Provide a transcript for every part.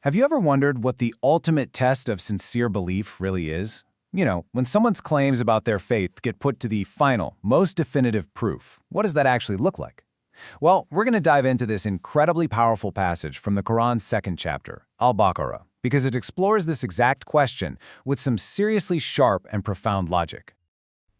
Have you ever wondered what the ultimate test of sincere belief really is? You know, when someone's claims about their faith get put to the final, most definitive proof, what does that actually look like? Well, we're going to dive into this incredibly powerful passage from the Quran's second chapter, Al-Baqarah, because it explores this exact question with some seriously sharp and profound logic.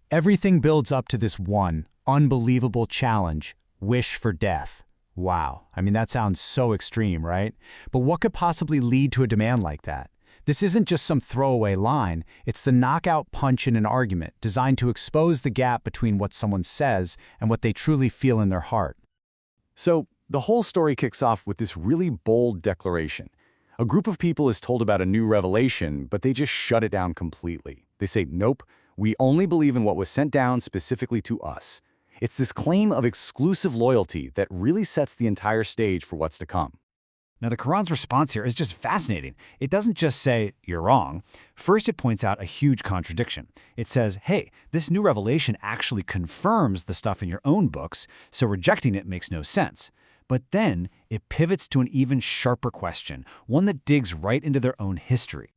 Everything builds up to this one unbelievable challenge: wish for death. Wow, I mean, that sounds so extreme, right? But what could possibly lead to a demand like that? This isn't just some throwaway line, it's the knockout punch in an argument designed to expose the gap between what someone says and what they truly feel in their heart. So, the whole story kicks off with this really bold declaration. A group of people is told about a new revelation, but they just shut it down completely. They say, nope, we only believe in what was sent down specifically to us. It's this claim of exclusive loyalty that really sets the entire stage for what's to come. Now, the Quran's response here is just fascinating. It doesn't just say, you're wrong. First, it points out a huge contradiction. It says, hey, this new revelation actually confirms the stuff in your own books, so rejecting it makes no sense. But then, it pivots to an even sharper question, one that digs right into their own history.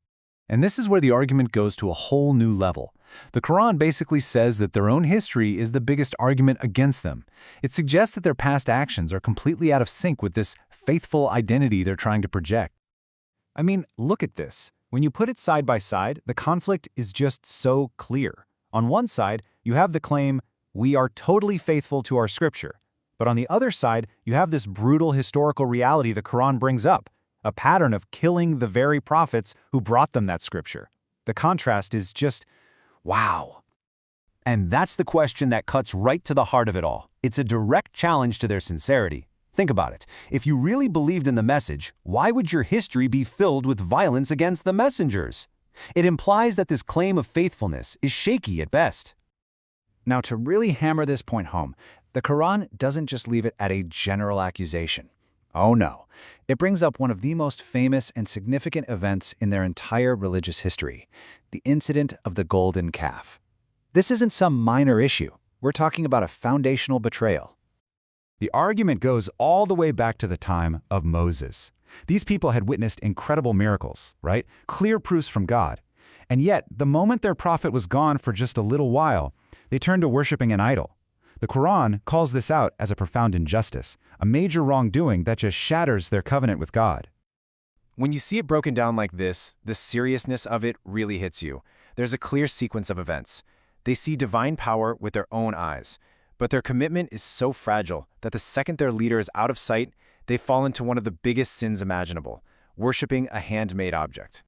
And this is where the argument goes to a whole new level. The Quran basically says that their own history is the biggest argument against them. It suggests that their past actions are completely out of sync with this faithful identity they're trying to project. I mean, look at this. When you put it side by side, the conflict is just so clear. On one side, you have the claim, we are totally faithful to our scripture. But on the other side, you have this brutal historical reality the Quran brings up, a pattern of killing the very prophets who brought them that scripture. The contrast is just, wow. And that's the question that cuts right to the heart of it all. It's a direct challenge to their sincerity. Think about it. If you really believed in the message, why would your history be filled with violence against the messengers? It implies that this claim of faithfulness is shaky at best. Now, to really hammer this point home, the Quran doesn't just leave it at a general accusation. Oh no, it brings up one of the most famous and significant events in their entire religious history, the incident of the golden calf. This isn't some minor issue. We're talking about a foundational betrayal. The argument goes all the way back to the time of Moses. These people had witnessed incredible miracles, right? Clear proofs from God. And yet, the moment their prophet was gone for just a little while, they turned to worshiping an idol. The Quran calls this out as a profound injustice, a major wrongdoing that just shatters their covenant with God. When you see it broken down like this, the seriousness of it really hits you. There's a clear sequence of events. They see divine power with their own eyes, but their commitment is so fragile that the second their leader is out of sight, they fall into one of the biggest sins imaginable, worshiping a handmade object.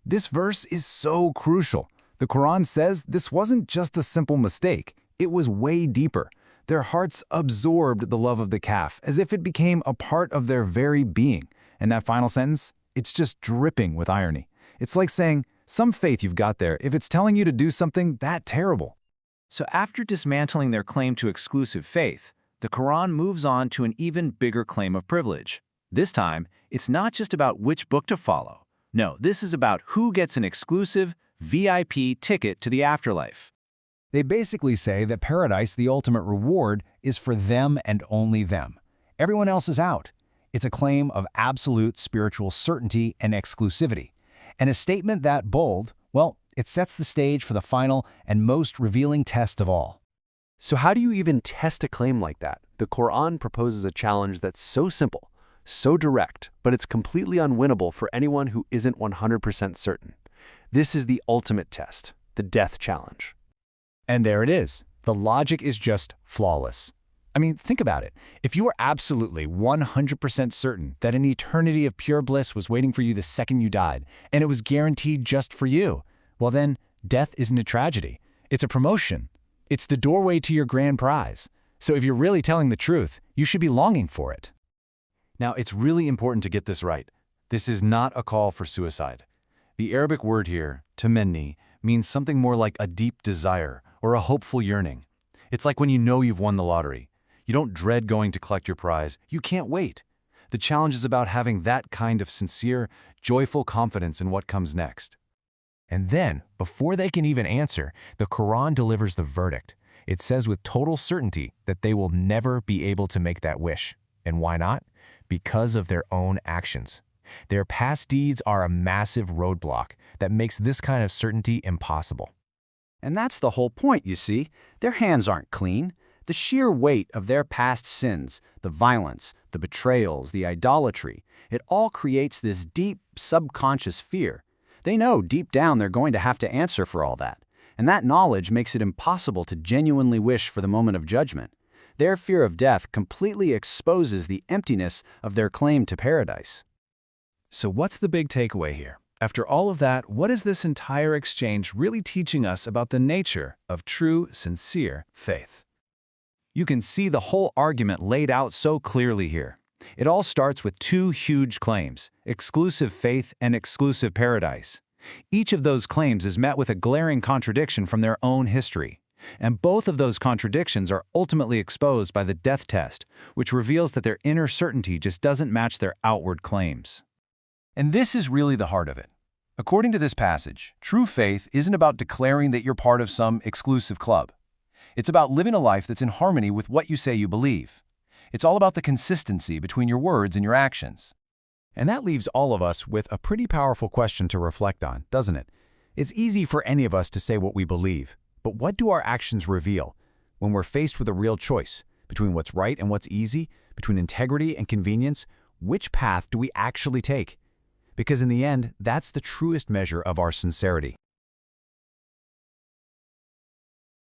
This verse is so crucial. The Quran says this wasn't just a simple mistake. It was way deeper. Their hearts absorbed the love of the calf as if it became a part of their very being. And that final sentence, it's just dripping with irony. It's like saying, some faith you've got there if it's telling you to do something that terrible. So after dismantling their claim to exclusive faith, the Quran moves on to an even bigger claim of privilege. This time, it's not just about which book to follow. No, this is about who gets an exclusive VIP ticket to the afterlife. They basically say that paradise, the ultimate reward, is for them and only them. Everyone else is out. It's a claim of absolute spiritual certainty and exclusivity. And a statement that bold, well, it sets the stage for the final and most revealing test of all. So how do you even test a claim like that? The Quran proposes a challenge that's so simple, so direct, but it's completely unwinnable for anyone who isn't 100% certain. This is the ultimate test, the death challenge. And there it is. The logic is just flawless. I mean, think about it. If you were absolutely 100% certain that an eternity of pure bliss was waiting for you the second you died, and it was guaranteed just for you, well then, death isn't a tragedy. It's a promotion. It's the doorway to your grand prize. So if you're really telling the truth, you should be longing for it. Now, it's really important to get this right. This is not a call for suicide. The Arabic word here, tamanni, means something more like a deep desire or a hopeful yearning. It's like when you know you've won the lottery. You don't dread going to collect your prize. You can't wait. The challenge is about having that kind of sincere, joyful confidence in what comes next. And then, before they can even answer, the Quran delivers the verdict. It says with total certainty that they will never be able to make that wish. And why not? Because of their own actions. Their past deeds are a massive roadblock that makes this kind of certainty impossible. And that's the whole point, you see. Their hands aren't clean. The sheer weight of their past sins, the violence, the betrayals, the idolatry, it all creates this deep, subconscious fear. They know deep down they're going to have to answer for all that. And that knowledge makes it impossible to genuinely wish for the moment of judgment. Their fear of death completely exposes the emptiness of their claim to paradise. So what's the big takeaway here? After all of that, what is this entire exchange really teaching us about the nature of true, sincere faith? You can see the whole argument laid out so clearly here. It all starts with two huge claims: exclusive faith and exclusive paradise. Each of those claims is met with a glaring contradiction from their own history. And both of those contradictions are ultimately exposed by the death test, which reveals that their inner certainty just doesn't match their outward claims. And this is really the heart of it. According to this passage, true faith isn't about declaring that you're part of some exclusive club. It's about living a life that's in harmony with what you say you believe. It's all about the consistency between your words and your actions. And that leaves all of us with a pretty powerful question to reflect on, doesn't it? It's easy for any of us to say what we believe, but what do our actions reveal? When we're faced with a real choice between what's right and what's easy, between integrity and convenience, which path do we actually take? Because in the end, that's the truest measure of our sincerity.